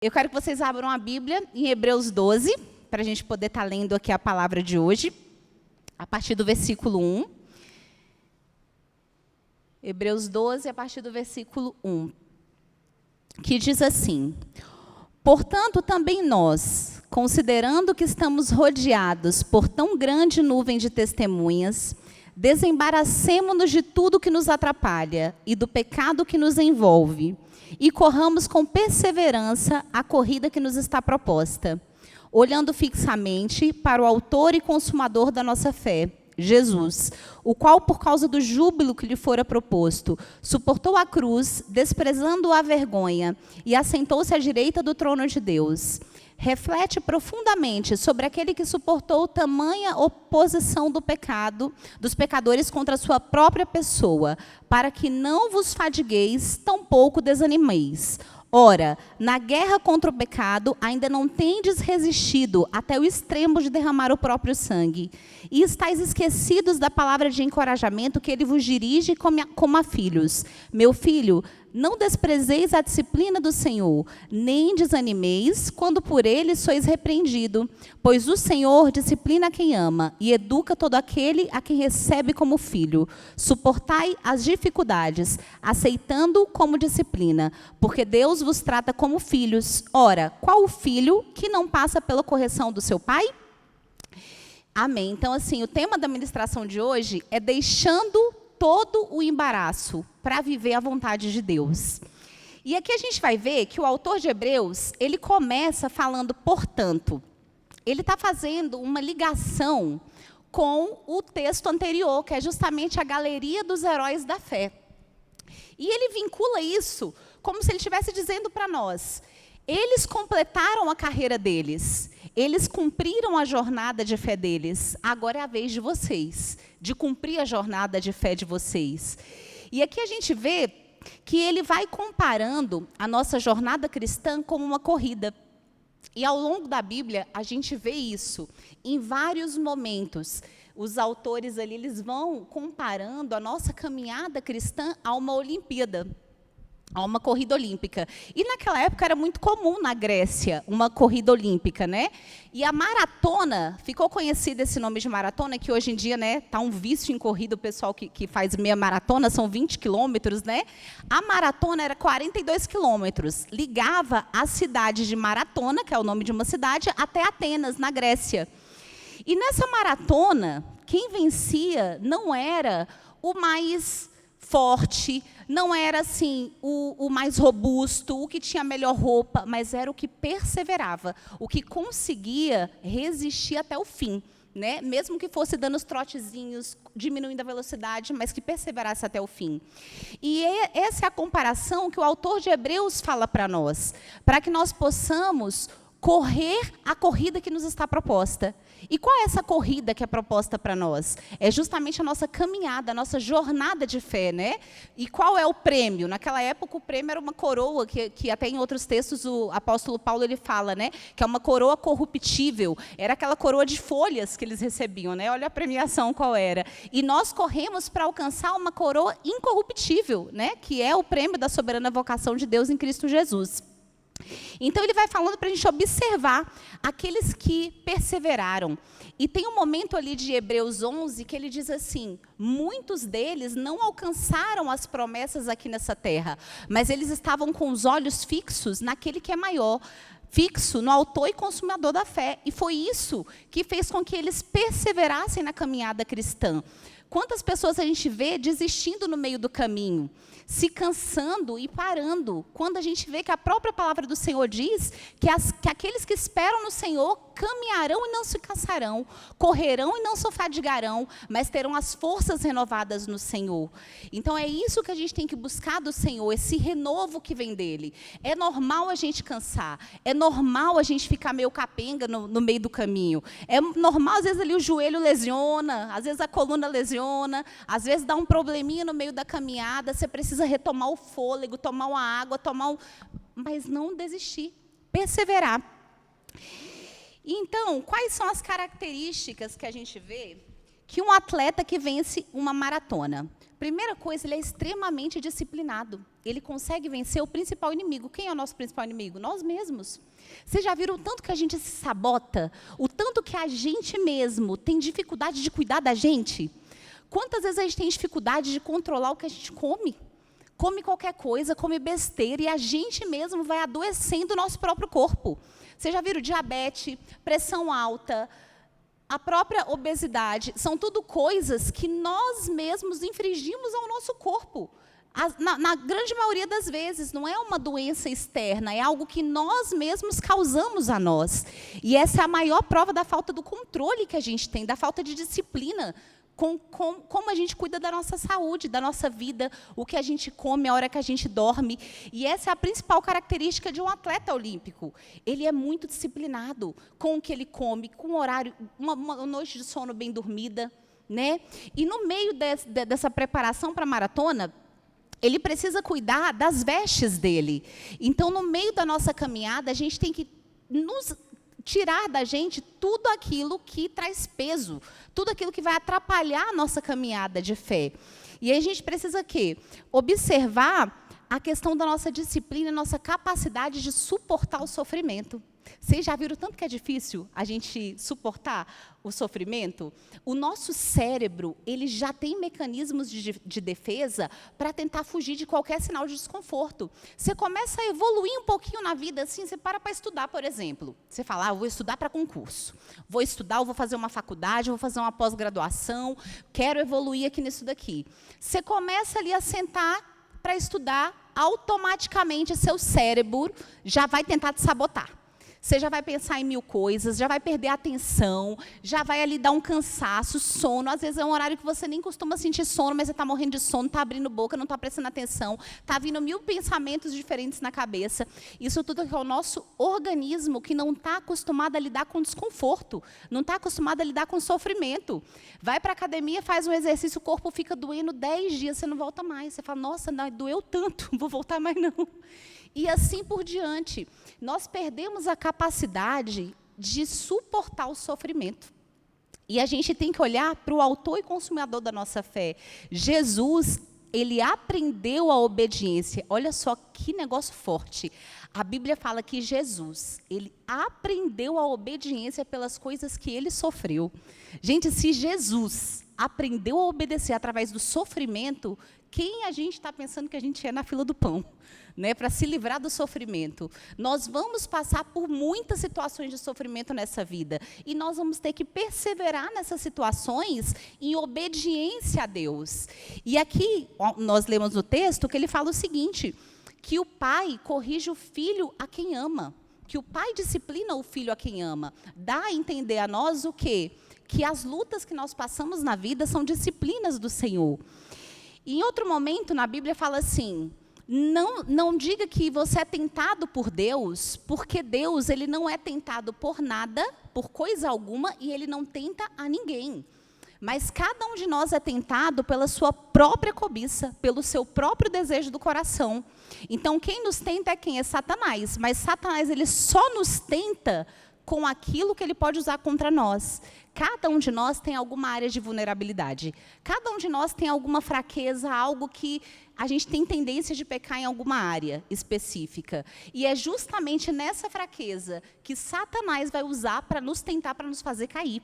Eu quero que vocês abram a Bíblia em Hebreus 12, para a gente poder estar lendo aqui a palavra de hoje, a partir do versículo 1. Hebreus 12, a partir do versículo 1, que diz assim: portanto, também nós, considerando que estamos rodeados por tão grande nuvem de testemunhas, desembaracemo-nos de tudo que nos atrapalha e do pecado que nos envolve, e corramos com perseverança a corrida que nos está proposta, olhando fixamente para o autor e consumador da nossa fé, Jesus, o qual, por causa do júbilo que lhe fora proposto, suportou a cruz, desprezando a vergonha, e assentou-se à direita do trono de Deus. Reflete profundamente sobre aquele que suportou tamanha oposição do pecado, dos pecadores contra a sua própria pessoa, para que não vos fadigueis, tampouco desanimeis. Ora, na guerra contra o pecado, ainda não tendes resistido até o extremo de derramar o próprio sangue. E estáis esquecidos da palavra de encorajamento que ele vos dirige como a filhos. Meu filho, não desprezeis a disciplina do Senhor, nem desanimeis quando por ele sois repreendido. Pois o Senhor disciplina quem ama e educa todo aquele a quem recebe como filho. Suportai as dificuldades, aceitando como disciplina, porque Deus vos trata como filhos. Ora, qual o filho que não passa pela correção do seu pai? Amém. Então, assim, o tema da ministração de hoje é deixando todo o embaraço para viver a vontade de Deus. E aqui a gente vai ver que o autor de Hebreus, ele começa falando, portanto. Ele está fazendo uma ligação com o texto anterior, que é justamente a galeria dos heróis da fé. E ele vincula isso como se ele estivesse dizendo para nós: eles completaram a carreira deles, eles cumpriram a jornada de fé deles, agora é a vez de vocês, de cumprir a jornada de fé de vocês. E aqui a gente vê que ele vai comparando a nossa jornada cristã como uma corrida. E ao longo da Bíblia, a gente vê isso em vários momentos. Os autores ali, eles vão comparando a nossa caminhada cristã a uma Olimpíada, a uma corrida olímpica. E naquela época era muito comum na Grécia uma corrida olímpica, né? E a maratona, ficou conhecido esse nome de maratona, que hoje em dia, né, tá um vício em corrida, o pessoal que faz meia maratona, são 20 quilômetros, né? A maratona era 42 quilômetros, ligava a cidade de Maratona, que é o nome de uma cidade, até Atenas, na Grécia. E nessa maratona, quem vencia não era o mais forte, não era assim o mais robusto, o que tinha a melhor roupa, mas era o que perseverava, o que conseguia resistir até o fim, né? Mesmo que fosse dando os trotezinhos, diminuindo a velocidade, mas que perseverasse até o fim. E essa é a comparação que o autor de Hebreus fala para nós, para que nós possamos correr a corrida que nos está proposta. E qual é essa corrida que é proposta para nós? É justamente a nossa caminhada, a nossa jornada de fé, né? E qual é o prêmio? Naquela época, o prêmio era uma coroa, que até em outros textos o apóstolo Paulo ele fala, né? Que é uma coroa corruptível. Era aquela coroa de folhas que eles recebiam, né? Olha a premiação qual era. E nós corremos para alcançar uma coroa incorruptível, né? Que é o prêmio da soberana vocação de Deus em Cristo Jesus. Então, ele vai falando para a gente observar aqueles que perseveraram. E tem um momento ali de Hebreus 11 que ele diz assim: muitos deles não alcançaram as promessas aqui nessa terra, mas eles estavam com os olhos fixos naquele que é maior, fixo no autor e consumador da fé. E foi isso que fez com que eles perseverassem na caminhada cristã. Quantas pessoas a gente vê desistindo no meio do caminho, se cansando e parando, quando a gente vê que a própria palavra do Senhor diz que aqueles que esperam no Senhor caminharão e não se cansarão, correrão e não se fadigarão, mas terão as forças renovadas no Senhor. Então é isso que a gente tem que buscar do Senhor, esse renovo que vem dele. É normal a gente cansar, é normal a gente ficar meio capenga no meio do caminho, é normal às vezes ali o joelho lesiona, às vezes a coluna lesiona, às vezes dá um probleminha no meio da caminhada, você precisa retomar o fôlego, tomar uma água, mas não desistir, perseverar. Então, quais são as características que a gente vê que um atleta que vence uma maratona? Primeira coisa, ele é extremamente disciplinado. Ele consegue vencer o principal inimigo. Quem é o nosso principal inimigo? Nós mesmos. Vocês já viram o tanto que a gente se sabota? O tanto que a gente mesmo tem dificuldade de cuidar da gente? Quantas vezes a gente tem dificuldade de controlar o que a gente come? Come qualquer coisa, come besteira, e a gente mesmo vai adoecendo o nosso próprio corpo. Vocês já viram diabetes, pressão alta, a própria obesidade? São tudo coisas que nós mesmos infringimos ao nosso corpo. Na grande maioria das vezes, não é uma doença externa, é algo que nós mesmos causamos a nós. E essa é a maior prova da falta do controle que a gente tem, da falta de disciplina, como a gente cuida da nossa saúde, da nossa vida, o que a gente come, a hora que a gente dorme. E essa é a principal característica de um atleta olímpico. Ele é muito disciplinado com o que ele come, com o horário, uma noite de sono bem dormida, né? E no meio dessa preparação para a maratona, ele precisa cuidar das vestes dele. Então, no meio da nossa caminhada, a gente tem que nos tirar da gente tudo aquilo que traz peso, tudo aquilo que vai atrapalhar a nossa caminhada de fé. E aí a gente precisa quê? Observar a questão da nossa disciplina, nossa capacidade de suportar o sofrimento. Vocês já viram tanto que é difícil a gente suportar o sofrimento? O nosso cérebro, ele já tem mecanismos de defesa para tentar fugir de qualquer sinal de desconforto. Você começa a evoluir um pouquinho na vida, assim, você para estudar, por exemplo. Você fala, eu vou estudar para concurso. Vou estudar, eu vou fazer uma faculdade, eu vou fazer uma pós-graduação, quero evoluir aqui nisso daqui. Você começa ali a sentar para estudar, automaticamente seu cérebro já vai tentar te sabotar. Você já vai pensar em mil coisas, já vai perder a atenção, já vai ali dar um cansaço, sono. Às vezes é um horário que você nem costuma sentir sono, mas você está morrendo de sono, está abrindo boca, não está prestando atenção, está vindo mil pensamentos diferentes na cabeça. Isso tudo é o nosso organismo que não está acostumado a lidar com desconforto, não está acostumado a lidar com sofrimento. Vai para a academia, faz um exercício, o corpo fica doendo 10 dias, você não volta mais. Você fala, nossa, não, doeu tanto, não vou voltar mais não. E assim por diante. Nós perdemos a capacidade de suportar o sofrimento. E a gente tem que olhar para o autor e consumador da nossa fé. Jesus, ele aprendeu a obediência. Olha só que negócio forte. A Bíblia fala que Jesus, ele aprendeu a obediência pelas coisas que ele sofreu. Gente, se Jesus aprendeu a obedecer através do sofrimento, quem a gente está pensando que a gente é na fila do pão, né, para se livrar do sofrimento? Nós vamos passar por muitas situações de sofrimento nessa vida, e nós vamos ter que perseverar nessas situações em obediência a Deus. E aqui, nós lemos no texto que ele fala o seguinte, que o pai corrige o filho a quem ama, que o pai disciplina o filho a quem ama. Dá a entender a nós o quê? Que as lutas que nós passamos na vida são disciplinas do Senhor. E em outro momento, na Bíblia, fala assim, não diga que você é tentado por Deus, porque Deus, ele não é tentado por nada, por coisa alguma, e ele não tenta a ninguém. Mas cada um de nós é tentado pela sua própria cobiça, pelo seu próprio desejo do coração. Então, quem nos tenta é quem? É Satanás. Mas Satanás, ele só nos tenta com aquilo que ele pode usar contra nós. Cada um de nós tem alguma área de vulnerabilidade. Cada um de nós tem alguma fraqueza, algo que a gente tem tendência de pecar em alguma área específica. E é justamente nessa fraqueza que Satanás vai usar para nos tentar, para nos fazer cair.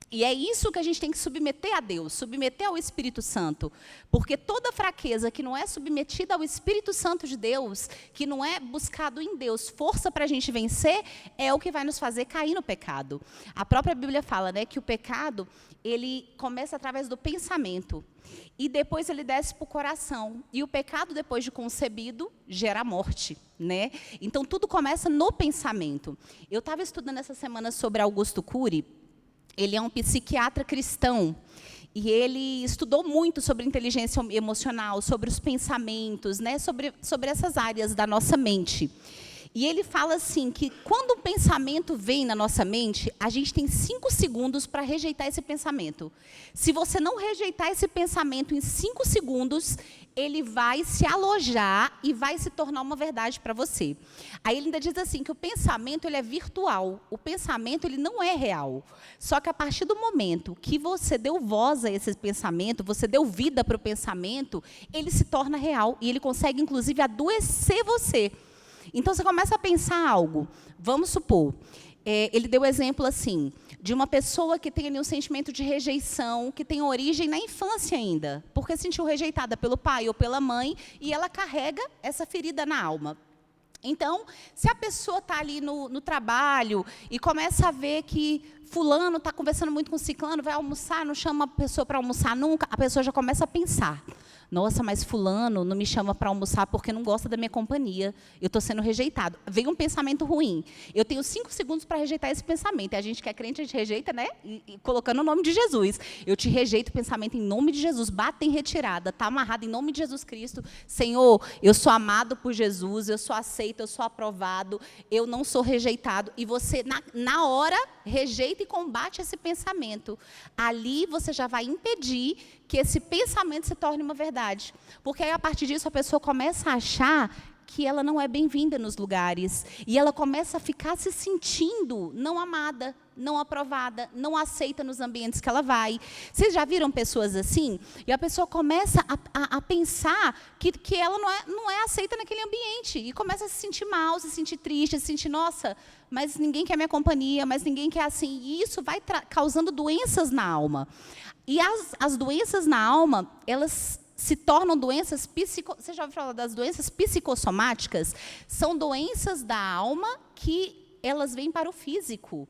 E é isso que a gente tem que submeter a Deus, submeter ao Espírito Santo. Porque toda fraqueza que não é submetida ao Espírito Santo de Deus, que não é buscado em Deus força para a gente vencer, é o que vai nos fazer cair no pecado. A própria Bíblia fala, né, que o pecado, ele começa através do pensamento. E depois ele desce para o coração. E o pecado, depois de concebido, gera morte, né? Então, tudo começa no pensamento. Eu estava estudando essa semana sobre Augusto Cury. Ele é um psiquiatra cristão e ele estudou muito sobre inteligência emocional, sobre os pensamentos, né, sobre essas áreas da nossa mente. E ele fala assim, que quando um pensamento vem na nossa mente, a gente tem 5 segundos para rejeitar esse pensamento. Se você não rejeitar esse pensamento em 5 segundos, ele vai se alojar e vai se tornar uma verdade para você. Aí ele ainda diz assim, que o pensamento ele é virtual, o pensamento ele não é real. Só que a partir do momento que você deu voz a esse pensamento, você deu vida para o pensamento, ele se torna real e ele consegue, inclusive, adoecer você. Então, você começa a pensar algo. Vamos supor, ele deu o exemplo assim, de uma pessoa que tem ali um sentimento de rejeição, que tem origem na infância ainda, porque se sentiu rejeitada pelo pai ou pela mãe, e ela carrega essa ferida na alma. Então, se a pessoa está ali no trabalho e começa a ver que fulano está conversando muito com ciclano, vai almoçar, não chama a pessoa para almoçar nunca, a pessoa já começa a pensar. Nossa, mas fulano não me chama para almoçar porque não gosta da minha companhia. Eu estou sendo rejeitado. Vem um pensamento ruim. Eu tenho 5 segundos para rejeitar esse pensamento. E a gente que é crente, a gente rejeita, né? E colocando o nome de Jesus. Eu te rejeito o pensamento em nome de Jesus. Bata em retirada. Está amarrado em nome de Jesus Cristo. Senhor, eu sou amado por Jesus. Eu sou aceito, eu sou aprovado. Eu não sou rejeitado. E você, na hora, rejeita e combate esse pensamento. Ali você já vai impedir que esse pensamento se torne uma verdade. Porque aí, a partir disso, a pessoa começa a achar que ela não é bem-vinda nos lugares. E ela começa a ficar se sentindo não amada, não aprovada, não aceita nos ambientes que ela vai. Vocês já viram pessoas assim? E a pessoa começa a pensar que ela não é aceita naquele ambiente. E começa a se sentir mal, se sentir triste, se sentir, nossa, mas ninguém quer minha companhia, mas ninguém quer assim. E isso vai causando doenças na alma. E as doenças na alma, elas se tornam doenças Você já ouviu falar das doenças psicossomáticas? São doenças da alma que elas vêm para o físico.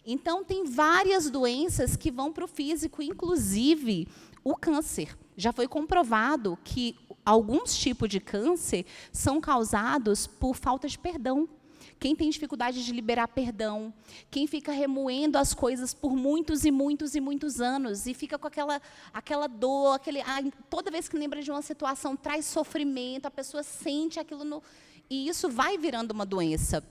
Então, tem várias doenças que vão para o físico, inclusive o câncer. Já foi comprovado que alguns tipos de câncer são causados por falta de perdão. Quem tem dificuldade de liberar perdão, quem fica remoendo as coisas por muitos e muitos e muitos anos, e fica com aquela dor, toda vez que lembra de uma situação, traz sofrimento, a pessoa sente aquilo, e isso vai virando uma doença.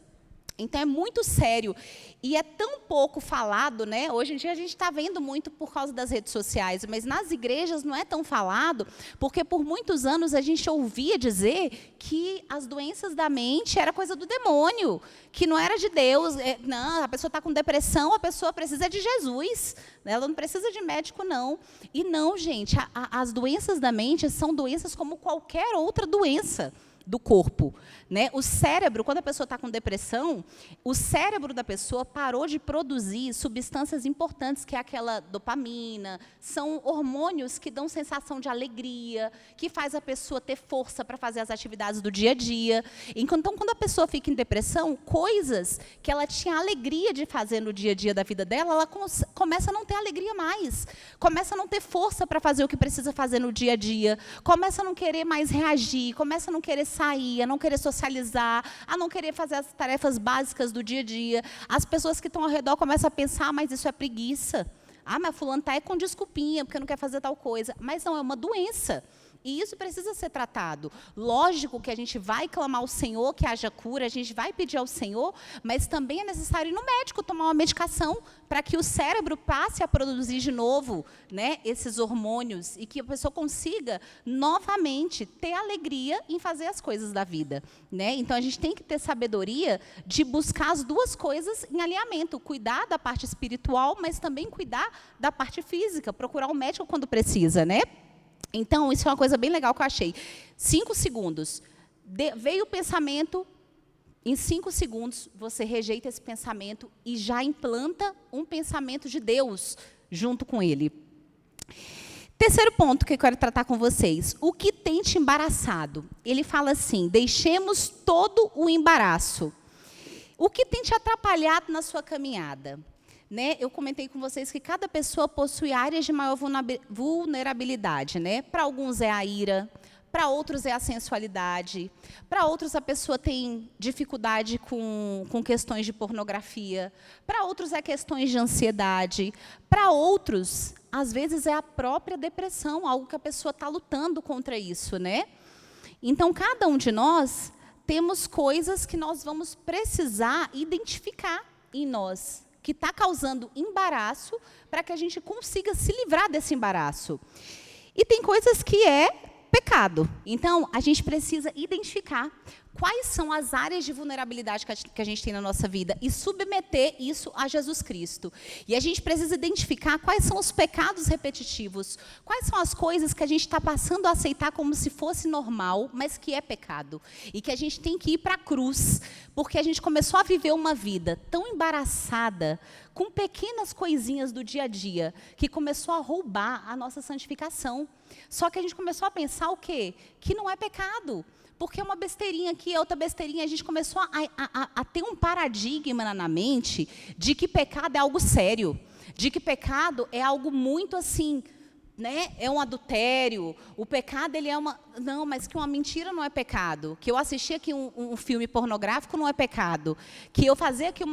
Então, é muito sério. E é tão pouco falado, né? Hoje em dia, a gente está vendo muito por causa das redes sociais, mas nas igrejas não é tão falado, porque por muitos anos a gente ouvia dizer que as doenças da mente era coisa do demônio, que não era de Deus. Não, a pessoa está com depressão, a pessoa precisa de Jesus. Ela não precisa de médico, não. E não, gente, as doenças da mente são doenças como qualquer outra doença do corpo, né? O cérebro, quando a pessoa está com depressão, o cérebro da pessoa parou de produzir substâncias importantes, que é aquela dopamina, são hormônios que dão sensação de alegria, que faz a pessoa ter força para fazer as atividades do dia a dia. Então, quando a pessoa fica em depressão, coisas que ela tinha alegria de fazer no dia a dia da vida dela, ela começa a não ter alegria mais, começa a não ter força para fazer o que precisa fazer no dia a dia, começa a não querer mais reagir, começa a não querer sair, a não querer socializar, a não querer fazer as tarefas básicas do dia a dia. As pessoas que estão ao redor começam a pensar, mas isso é preguiça. Ah, mas fulano está com desculpinha, porque não quer fazer tal coisa. Mas não, é uma doença. E isso precisa ser tratado. Lógico que a gente vai clamar ao Senhor que haja cura, a gente vai pedir ao Senhor, mas também é necessário ir no médico, tomar uma medicação, para que o cérebro passe a produzir de novo, né, esses hormônios, e que a pessoa consiga, novamente, ter alegria em fazer as coisas da vida, né? Então, a gente tem que ter sabedoria de buscar as duas coisas em alinhamento, cuidar da parte espiritual, mas também cuidar da parte física, procurar um médico quando precisa, né? Então, isso é uma coisa bem legal que eu achei. 5 segundos. Veio o pensamento, em 5 segundos, você rejeita esse pensamento e já implanta um pensamento de Deus junto com ele. Terceiro ponto que eu quero tratar com vocês. O que tem te embaraçado? Ele fala assim, deixemos todo o embaraço. O que tem te atrapalhado na sua caminhada? Né, eu comentei com vocês que cada pessoa possui áreas de maior vulnerabilidade. Né? Para alguns é a ira, para outros é a sensualidade, para outros a pessoa tem dificuldade com questões de pornografia, para outros é questões de ansiedade, para outros, às vezes, é a própria depressão, algo que a pessoa está lutando contra isso. Né? Então, cada um de nós temos coisas que nós vamos precisar identificar em nós, que está causando embaraço, para que a gente consiga se livrar desse embaraço. E tem coisas que é pecado. Então, a gente precisa identificar quais são as áreas de vulnerabilidade que a gente tem na nossa vida e submeter isso a Jesus Cristo. E a gente precisa identificar quais são os pecados repetitivos, quais são as coisas que a gente está passando a aceitar como se fosse normal, mas que é pecado. E que a gente tem que ir para a cruz, porque a gente começou a viver uma vida tão embaraçada, com pequenas coisinhas do dia a dia, que começou a roubar a nossa santificação. Só que a gente começou a pensar o quê? Que não é pecado. Porque uma besteirinha aqui, outra besteirinha, a gente começou a ter um paradigma na mente de que pecado é algo sério, de que pecado é algo muito assim, né? É um adultério, o pecado ele é uma... Não, mas que uma mentira não é pecado, que eu assisti aqui um filme pornográfico não é pecado, que eu fazer aqui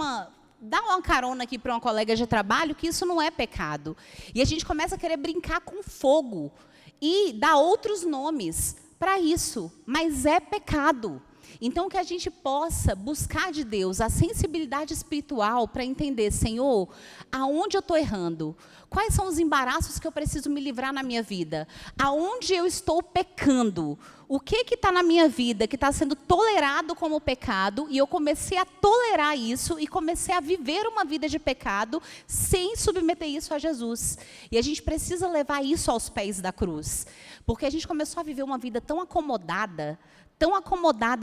dar uma carona aqui para uma colega de trabalho, que isso não é pecado. E a gente começa a querer brincar com fogo e dar outros nomes para isso, mas é pecado. Então, que a gente possa buscar de Deus a sensibilidade espiritual para entender, Senhor, aonde eu estou errando? Quais são os embaraços que eu preciso me livrar na minha vida? Aonde eu estou pecando? O que está na minha vida que está sendo tolerado como pecado? E eu comecei a tolerar isso e comecei a viver uma vida de pecado sem submeter isso a Jesus. E a gente precisa levar isso aos pés da cruz. Porque a gente começou a viver uma vida tão acomodada,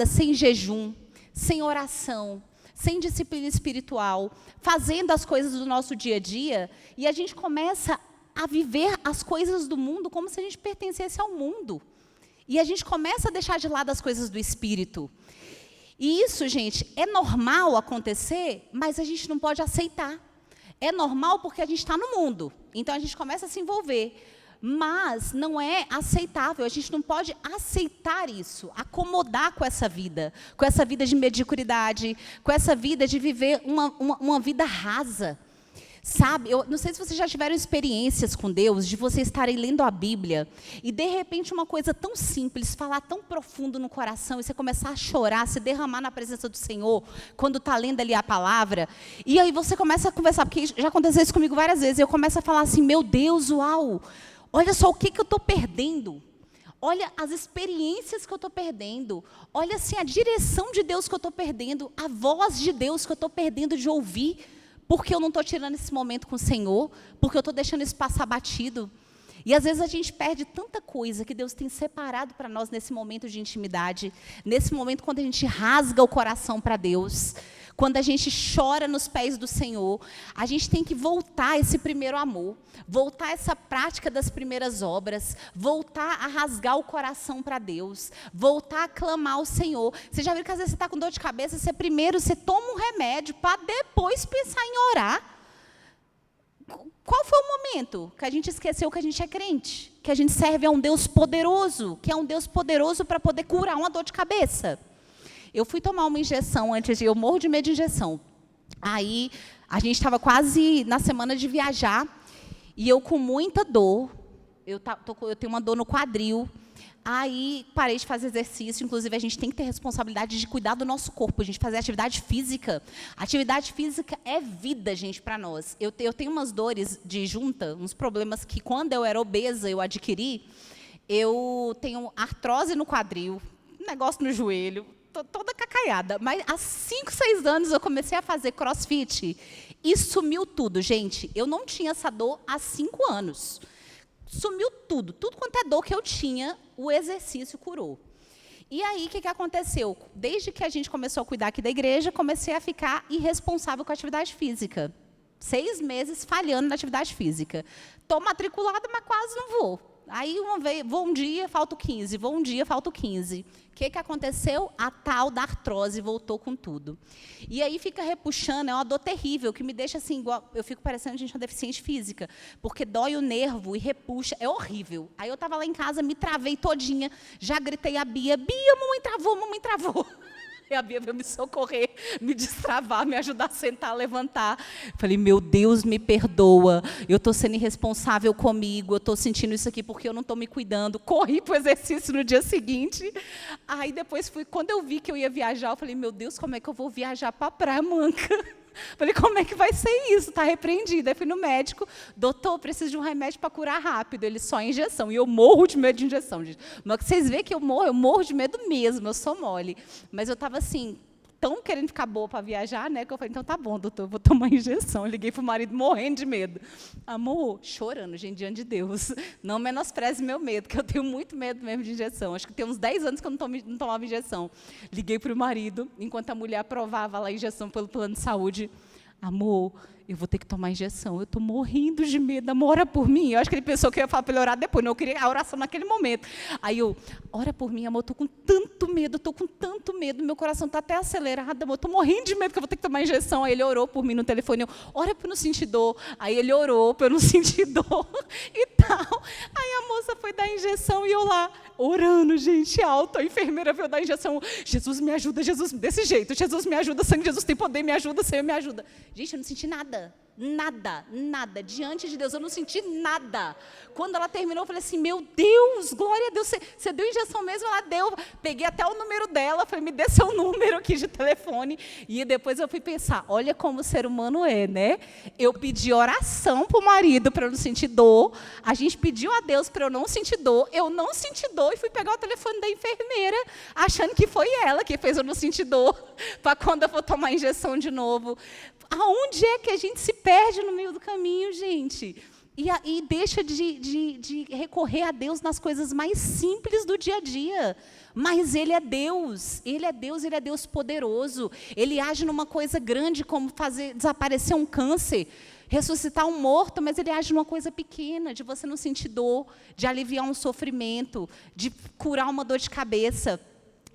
sem jejum, sem oração, sem disciplina espiritual, fazendo as coisas do nosso dia a dia, e a gente começa a viver as coisas do mundo como se a gente pertencesse ao mundo. E a gente começa a deixar de lado as coisas do Espírito. E isso, gente, é normal acontecer, mas a gente não pode aceitar. É normal porque a gente está no mundo, então a gente começa a se envolver. Mas não é aceitável, a gente não pode aceitar isso, acomodar com essa vida de mediocridade, com essa vida de viver uma vida rasa. Sabe, eu não sei se vocês já tiveram experiências com Deus, de vocês estarem lendo a Bíblia, e de repente uma coisa tão simples, falar tão profundo no coração, e você começar a chorar, se derramar na presença do Senhor, quando está lendo ali a palavra, e aí você começa a conversar, porque já aconteceu isso comigo várias vezes, eu começo a falar assim, meu Deus, uau, olha só o que eu estou perdendo. Olha as experiências que eu estou perdendo. Olha assim, a direção de Deus que eu estou perdendo. A voz de Deus que eu estou perdendo de ouvir. Porque eu não estou tirando esse momento com o Senhor. Porque eu estou deixando isso passar batido. E às vezes a gente perde tanta coisa que Deus tem separado para nós nesse momento de intimidade. Nesse momento quando a gente rasga o coração para Deus. Quando a gente chora nos pés do Senhor, a gente tem que voltar a esse primeiro amor, voltar a essa prática das primeiras obras, voltar a rasgar o coração para Deus, voltar a clamar ao Senhor. Você já viu que às vezes você está com dor de cabeça, você toma um remédio para depois pensar em orar? Qual foi o momento que a gente esqueceu que a gente é crente? Que a gente serve a um Deus poderoso, que é um Deus poderoso para poder curar uma dor de cabeça. Eu fui tomar uma injeção antes eu morro de medo de injeção. Aí, a gente estava quase na semana de viajar, e eu com muita dor, eu tenho uma dor no quadril, aí parei de fazer exercício, inclusive a gente tem que ter responsabilidade de cuidar do nosso corpo, a gente fazer atividade física. Atividade física é vida, gente, para nós. Eu tenho umas dores de junta, uns problemas que quando eu era obesa eu adquiri, eu tenho artrose no quadril, um negócio no joelho, toda cacaiada, mas há 5, 6 anos eu comecei a fazer crossfit e sumiu tudo, gente. Eu não tinha essa dor há 5 anos. Sumiu tudo quanto é dor que eu tinha, o exercício curou. E aí, o que aconteceu? Desde que a gente começou a cuidar aqui da igreja, comecei a ficar irresponsável com a atividade física. 6 meses falhando na atividade física. Estou matriculada, mas quase não vou. Aí, uma vez, vou um dia, falto 15, vou um dia, falto 15. O que aconteceu? A tal da artrose voltou com tudo. E aí fica repuxando, é uma dor terrível, que me deixa assim, igual, eu fico parecendo gente uma deficiente física, porque dói o nervo e repuxa, é horrível. Aí eu estava lá em casa, me travei todinha, já gritei a Bia, mamãe travou, mamãe travou. E a Bia veio me socorrer, me destravar, me ajudar a sentar, a levantar. Falei, meu Deus, me perdoa. Eu estou sendo irresponsável comigo. Eu estou sentindo isso aqui porque eu não estou me cuidando. Corri para o exercício no dia seguinte. Aí depois, quando eu vi que eu ia viajar, eu falei, meu Deus, como é que eu vou viajar para a Praia Manca? Falei, como é que vai ser isso? Está repreendido. Aí fui no médico, doutor, preciso de um remédio para curar rápido. Ele, só injeção. E eu morro de medo de injeção, gente. Mas vocês veem que eu morro de medo mesmo, eu sou mole. Mas eu estava assim, tão querendo ficar boa para viajar, né? Que eu falei, então tá bom, doutor, eu vou tomar injeção. Eu liguei para o marido morrendo de medo. Amor, chorando, gente, diante de Deus. Não menospreze meu medo, que eu tenho muito medo mesmo de injeção. Acho que tem uns 10 anos que eu não tomava injeção. Liguei para o marido, enquanto a mulher aprovava lá a injeção pelo plano de saúde. Amor, eu vou ter que tomar injeção. Eu estou morrendo de medo. Amor, ora por mim. Eu acho que ele pensou que eu ia falar para ele orar depois. Não, eu queria a oração naquele momento. Aí eu, ora por mim, amor, estou com tanto medo, estou com tanto medo. Meu coração está até acelerado, amor. Estou morrendo de medo que eu vou ter que tomar injeção. Aí ele orou por mim no telefone. Eu, ora para eu não sentir dor. Aí ele orou para eu não sentir dor e tal. Aí a moça foi dar injeção e eu lá, orando, gente, alto. A enfermeira veio dar injeção. Jesus, me ajuda, Jesus, desse jeito. Jesus, me ajuda, sangue de Jesus tem poder, me ajuda, Senhor, me ajuda. Gente, eu não senti nada. Nada. Diante de Deus, eu não senti nada. Quando ela terminou, eu falei assim, meu Deus, glória a Deus, você deu injeção mesmo? Ela deu. Peguei até o número dela, falei, me dê seu número aqui de telefone. E depois eu fui pensar, olha como o ser humano é, né? Eu pedi oração para o marido para eu não sentir dor. A gente pediu a Deus para eu não sentir dor. Eu não senti dor e fui pegar o telefone da enfermeira, achando que foi ela que fez eu não sentir dor, para quando eu for tomar injeção de novo. Aonde é que a gente se perde no meio do caminho, gente? E deixa de recorrer a Deus nas coisas mais simples do dia a dia. Mas Ele é Deus, Ele é Deus, Ele é Deus poderoso. Ele age numa coisa grande como fazer desaparecer um câncer, ressuscitar um morto, mas Ele age numa coisa pequena, de você não sentir dor, de aliviar um sofrimento, de curar uma dor de cabeça.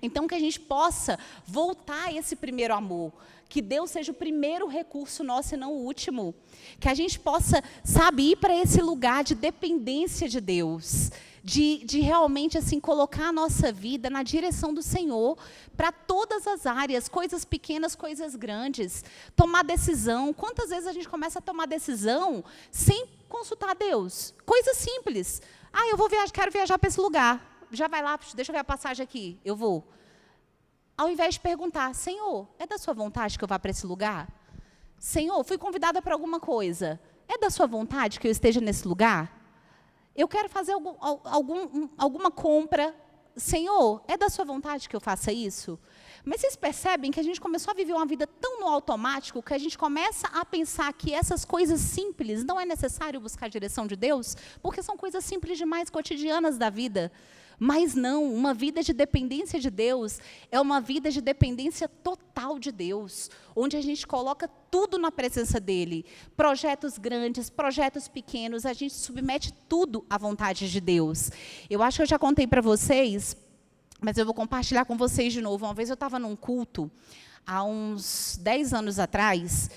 Então, que a gente possa voltar a esse primeiro amor. Que Deus seja o primeiro recurso nosso e não o último. Que a gente possa, sabe, ir para esse lugar de dependência de Deus. De realmente assim colocar a nossa vida na direção do Senhor. Para todas as áreas, coisas pequenas, coisas grandes. Tomar decisão. Quantas vezes a gente começa a tomar decisão sem consultar a Deus? Coisas simples. Eu vou viajar, quero viajar para esse lugar. Já vai lá, deixa eu ver a passagem aqui, eu vou. Ao invés de perguntar, Senhor, é da sua vontade que eu vá para esse lugar? Senhor, fui convidada para alguma coisa. É da sua vontade que eu esteja nesse lugar? Eu quero fazer alguma compra. Senhor, é da sua vontade que eu faça isso? Mas vocês percebem que a gente começou a viver uma vida tão no automático que a gente começa a pensar que essas coisas simples não é necessário buscar a direção de Deus? Porque são coisas simples demais, cotidianas da vida. Mas não, uma vida de dependência de Deus é uma vida de dependência total de Deus, onde a gente coloca tudo na presença dEle. Projetos grandes, projetos pequenos, a gente submete tudo à vontade de Deus. Eu acho que eu já contei para vocês, mas eu vou compartilhar com vocês de novo. Uma vez eu estava num culto, há uns 10 anos atrás,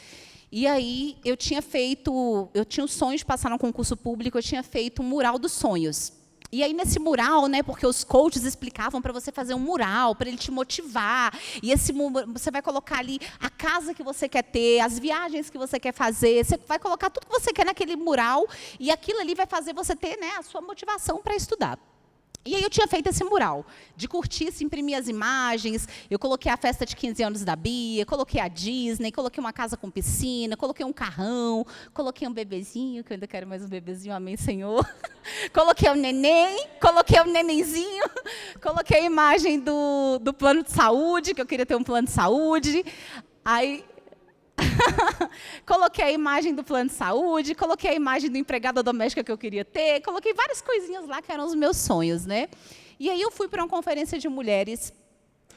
e aí eu tinha o sonho de passar num concurso público, eu tinha feito um mural dos sonhos. E aí, nesse mural, né, porque os coaches explicavam para você fazer um mural, para ele te motivar. E você vai colocar ali a casa que você quer ter, as viagens que você quer fazer. Você vai colocar tudo que você quer naquele mural. E aquilo ali vai fazer você ter, né, a sua motivação para estudar. E aí eu tinha feito esse mural, de curtir, se imprimir as imagens, eu coloquei a festa de 15 anos da Bia, coloquei a Disney, coloquei uma casa com piscina, coloquei um carrão, coloquei um bebezinho, que eu ainda quero mais um bebezinho, amém, Senhor. Coloquei o neném, coloquei o nenenzinho, coloquei a imagem do plano de saúde, que eu queria ter um plano de saúde. Aí coloquei a imagem do plano de saúde, coloquei a imagem do empregada doméstica que eu queria ter, coloquei várias coisinhas lá que eram os meus sonhos, né? E aí eu fui para uma conferência de mulheres,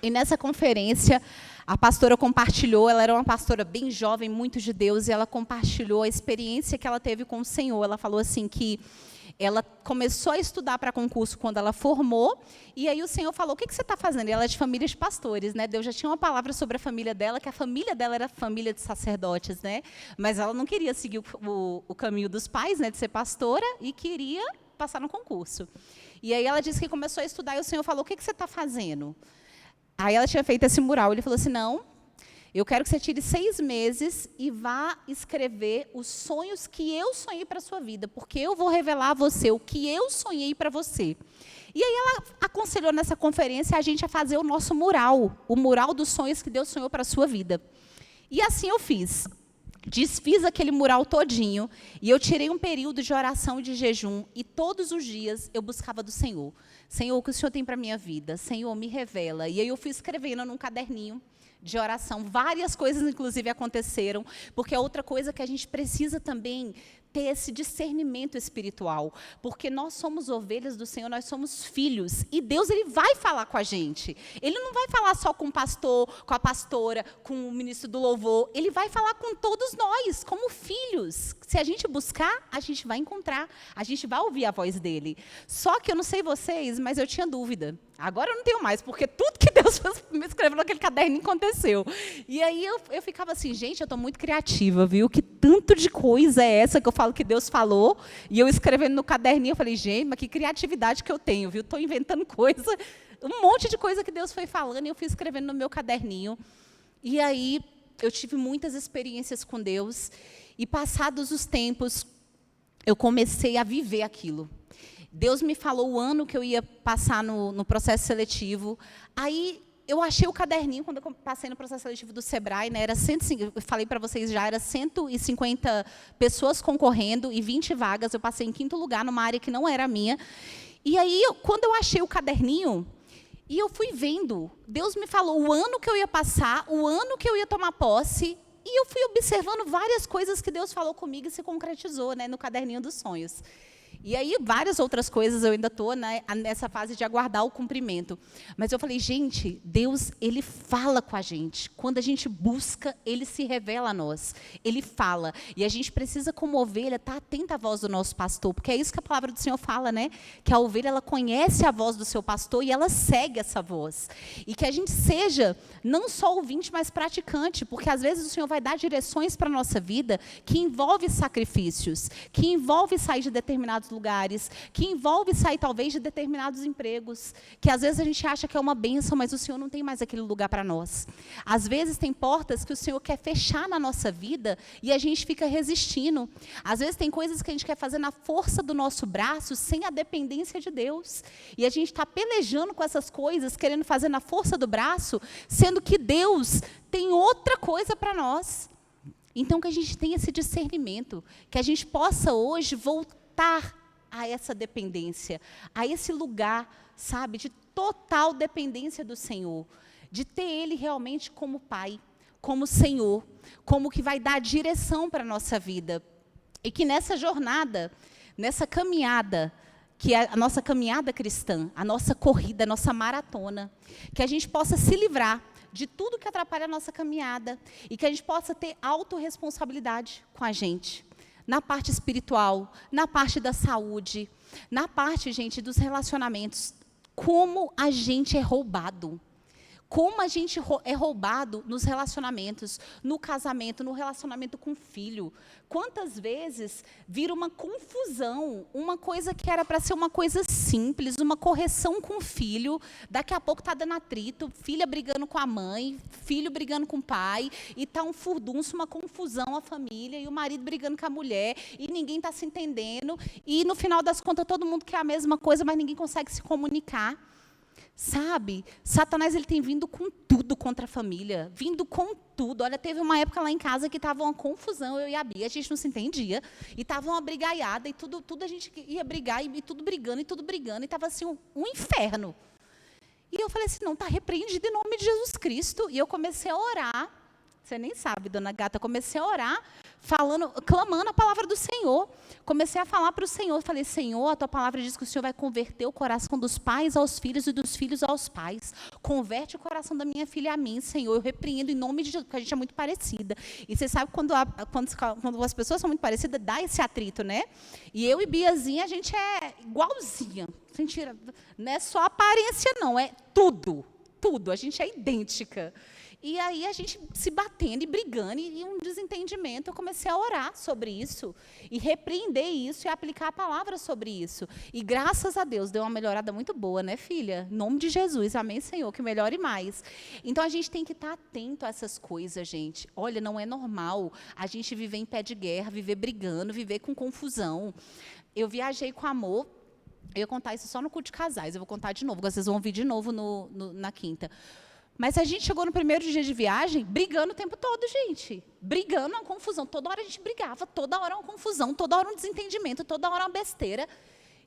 e nessa conferência a pastora compartilhou, ela era uma pastora bem jovem, muito de Deus, e ela compartilhou a experiência que ela teve com o Senhor. Ela falou assim que ela começou a estudar para concurso quando ela formou, e aí o Senhor falou, o que você está fazendo? E ela é de família de pastores, né? Deus já tinha uma palavra sobre a família dela, que a família dela era família de sacerdotes, né? Mas ela não queria seguir o caminho dos pais, né, de ser pastora, e queria passar no concurso. E aí ela disse que começou a estudar, e o Senhor falou, o que você está fazendo? Aí ela tinha feito esse mural. Ele falou assim, não, eu quero que você tire 6 meses e vá escrever os sonhos que eu sonhei para a sua vida, porque eu vou revelar a você o que eu sonhei para você. E aí ela aconselhou nessa conferência a gente a fazer o nosso mural, o mural dos sonhos que Deus sonhou para a sua vida. E assim eu fiz. Desfiz aquele mural todinho e eu tirei um período de oração e de jejum e todos os dias eu buscava do Senhor. Senhor, o que o Senhor tem para a minha vida? Senhor, me revela. E aí eu fui escrevendo num caderninho de oração. Várias coisas, inclusive, aconteceram, porque é outra coisa que a gente precisa também ter esse discernimento espiritual, porque nós somos ovelhas do Senhor, nós somos filhos, e Deus ele vai falar com a gente. Ele não vai falar só com o pastor, com a pastora, com o ministro do louvor, ele vai falar com todos nós, como filhos. Se a gente buscar, a gente vai encontrar, a gente vai ouvir a voz dele. Só que eu não sei vocês, mas eu tinha dúvida. Agora eu não tenho mais, porque tudo que Deus me escreveu naquele caderninho aconteceu. E aí eu ficava assim, gente, eu estou muito criativa, viu? Que tanto de coisa é essa que eu falo que Deus falou? E eu escrevendo no caderninho, eu falei, gente, mas que criatividade que eu tenho, viu? Estou inventando coisa, um monte de coisa que Deus foi falando, e eu fui escrevendo no meu caderninho. E aí eu tive muitas experiências com Deus, e passados os tempos, eu comecei a viver aquilo. Deus me falou o ano que eu ia passar no processo seletivo. Aí eu achei o caderninho, quando eu passei no processo seletivo do Sebrae, né, eu falei para vocês já, era 150 pessoas concorrendo e 20 vagas. Eu passei em 5º lugar, numa área que não era minha. E aí, quando eu achei o caderninho, e eu fui vendo, Deus me falou o ano que eu ia passar, o ano que eu ia tomar posse, e eu fui observando várias coisas que Deus falou comigo e se concretizou, né, no caderninho dos sonhos. E aí, várias outras coisas, eu ainda estou, né, nessa fase de aguardar o cumprimento. Mas eu falei, gente, Deus, ele fala com a gente. Quando a gente busca, ele se revela a nós. Ele fala. E a gente precisa, como ovelha, estar atenta à voz do nosso pastor. Porque é isso que a palavra do Senhor fala, né? Que a ovelha, ela conhece a voz do seu pastor e ela segue essa voz. E que a gente seja não só ouvinte, mas praticante. Porque, às vezes, o Senhor vai dar direções para a nossa vida que envolve sacrifícios, que envolve sair de determinados lugares, que envolve sair talvez de determinados empregos, que às vezes a gente acha que é uma bênção, mas o Senhor não tem mais aquele lugar para nós. Às vezes tem portas que o Senhor quer fechar na nossa vida e a gente fica resistindo. Às vezes tem coisas que a gente quer fazer na força do nosso braço, sem a dependência de Deus. E a gente está pelejando com essas coisas, querendo fazer na força do braço, sendo que Deus tem outra coisa para nós. Então que a gente tenha esse discernimento, que a gente possa hoje voltar a essa dependência, a esse lugar, sabe, de total dependência do Senhor, de ter Ele realmente como Pai, como Senhor, como que vai dar direção para a nossa vida. E que nessa jornada, nessa caminhada, que é a nossa caminhada cristã, a nossa corrida, a nossa maratona, que a gente possa se livrar de tudo que atrapalha a nossa caminhada e que a gente possa ter autorresponsabilidade com a gente. Na parte espiritual, na parte da saúde, na parte, gente, dos relacionamentos. Como a gente é roubado. Como a gente é roubado nos relacionamentos, no casamento, no relacionamento com o filho. Quantas vezes vira uma confusão, uma coisa que era para ser uma coisa simples, uma correção com o filho, daqui a pouco está dando atrito, filha brigando com a mãe, filho brigando com o pai, e está um furdunço, uma confusão a família, e o marido brigando com a mulher, e ninguém está se entendendo, e no final das contas todo mundo quer a mesma coisa, mas ninguém consegue se comunicar. Sabe, Satanás ele tem vindo com tudo contra a família, vindo com tudo. Olha, teve uma época lá em casa que estava uma confusão, eu e a Bia, a gente não se entendia, e estava uma brigaiada, e tudo a gente ia brigar, e tudo brigando, e estava assim um inferno. E eu falei assim, não, está repreendido em nome de Jesus Cristo. E eu comecei a orar, você nem sabe, dona Gata, comecei a orar, clamando a palavra do Senhor. Comecei a falar para o Senhor, falei, Senhor, a tua palavra diz que o Senhor vai converter o coração dos pais aos filhos e dos filhos aos pais. Converte o coração da minha filha a mim, Senhor. Eu repreendo em nome de Jesus, porque a gente é muito parecida. E você sabe, quando as pessoas são muito parecidas, dá esse atrito, né? E eu e Biazinha, a gente é igualzinha. Mentira, não é só aparência, não, é tudo. Tudo, a gente é idêntica. E aí a gente se batendo e brigando, e um desentendimento. Eu comecei a orar sobre isso, e repreender isso, e aplicar a palavra sobre isso. E graças a Deus, deu uma melhorada muito boa, né, filha? Em nome de Jesus, amém, Senhor, que melhore mais. Então, a gente tem que estar atento a essas coisas, gente. Olha, não é normal a gente viver em pé de guerra, viver brigando, viver com confusão. Eu viajei com amor. Eu ia contar isso só no culto de casais, eu vou contar de novo, vocês vão ouvir de novo na quinta. Mas a gente chegou no primeiro dia de viagem brigando o tempo todo, gente. Brigando, uma confusão. Toda hora a gente brigava, toda hora uma confusão, toda hora um desentendimento, toda hora uma besteira.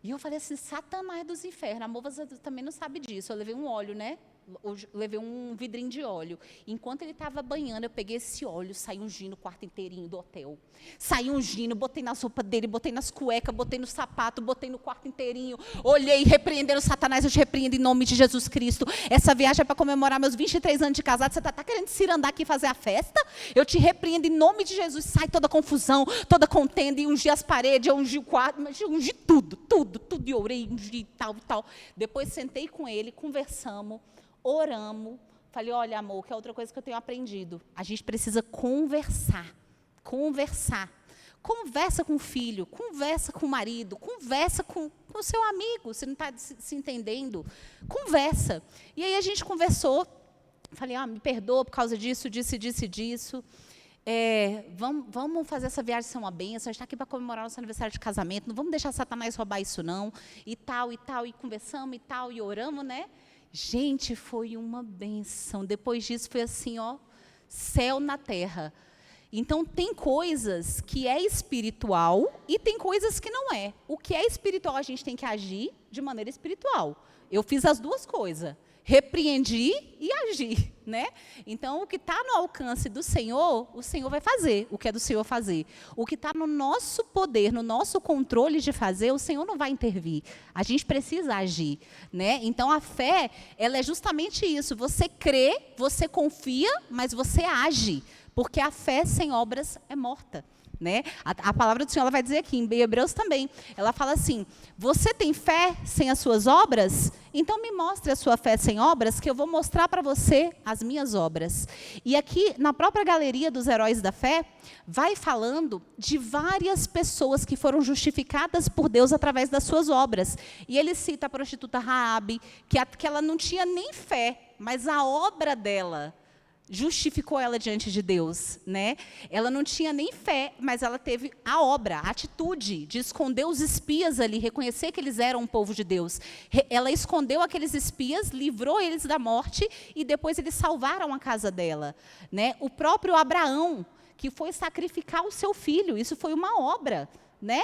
E eu falei assim, Satanás dos infernos. A amor, você também não sabe disso. Eu levei um óleo, né? Eu levei um vidrinho de óleo. Enquanto ele estava banhando, eu peguei esse óleo, saí ungindo o quarto inteirinho do hotel. Saí ungindo, botei na sopa dele, botei nas cuecas, botei no sapato, botei no quarto inteirinho. Olhei, repreendendo Satanás, eu te repreendo em nome de Jesus Cristo. Essa viagem é para comemorar meus 23 anos de casado. Você está querendo se andar aqui e fazer a festa? Eu te repreendo em nome de Jesus. Sai toda confusão, toda contenda, e ungi as paredes, eu ungi o quarto, mas eu ungi tudo. E orei, ungi tal. Depois sentei com ele, conversamos. Oramos, falei, olha, amor, que é outra coisa que eu tenho aprendido. A gente precisa conversar. Conversa com o filho, conversa com o marido, conversa com o seu amigo, você não está se entendendo. Conversa. E aí a gente conversou, falei, me perdoa por causa disso. Vamos fazer essa viagem ser uma bênção, a gente está aqui para comemorar nosso aniversário de casamento, não vamos deixar Satanás roubar isso não, e conversamos e tal, e oramos, né? Gente, foi uma bênção. Depois disso foi assim, céu na terra. Então, tem coisas que é espiritual e tem coisas que não é. O que é espiritual, a gente tem que agir de maneira espiritual. Eu fiz as duas coisas. Repreendi e agi, né? Então, o que está no alcance do Senhor, o Senhor vai fazer o que é do Senhor fazer. O que está no nosso poder, no nosso controle de fazer, o Senhor não vai intervir. A gente precisa agir, né? Então, a fé, ela é justamente isso. Você crê, você confia, mas você age. Porque a fé sem obras é morta. Né? A palavra do Senhor ela vai dizer aqui, em Hebreus também, ela fala assim, você tem fé sem as suas obras? Então me mostre a sua fé sem obras, que eu vou mostrar para você as minhas obras. E aqui, na própria galeria dos heróis da fé, vai falando de várias pessoas que foram justificadas por Deus através das suas obras. E ele cita a prostituta Raabe, que ela não tinha nem fé, mas a obra dela justificou ela diante de Deus, né? Ela não tinha nem fé, mas ela teve a obra, a atitude de esconder os espias ali, reconhecer que eles eram um povo de Deus. Ela escondeu aqueles espias, livrou eles da morte e depois eles salvaram a casa dela, né? O próprio Abraão, que foi sacrificar o seu filho, isso foi uma obra, né?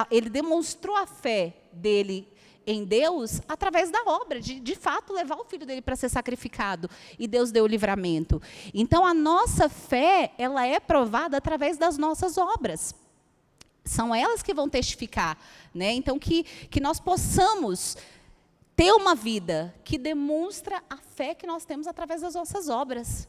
Ele demonstrou a fé dele em Deus, através da obra, de fato levar o filho dele para ser sacrificado, e Deus deu o livramento. Então, a nossa fé, ela é provada através das nossas obras. São elas que vão testificar, né? Então, que nós possamos ter uma vida que demonstra a fé que nós temos através das nossas obras.